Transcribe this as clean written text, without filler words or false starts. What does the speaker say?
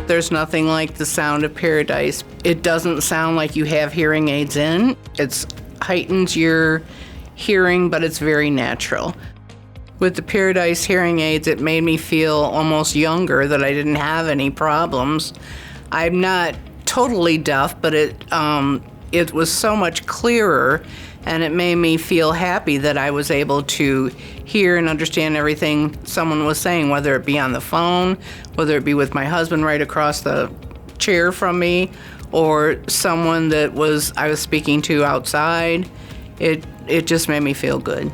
There's nothing like the sound of Paradise. It doesn't sound like you have hearing aids in. It heightens your hearing, but it's very natural. With the Paradise hearing aids, it made me feel almost younger, that I didn't have any problems. I'm not totally deaf, but it was so much clearer, and it made me feel happy that I was able to hear and understand everything someone was saying, whether it be on the phone, whether it be with my husband right across the chair from me, or someone that I was speaking to outside. It just made me feel good.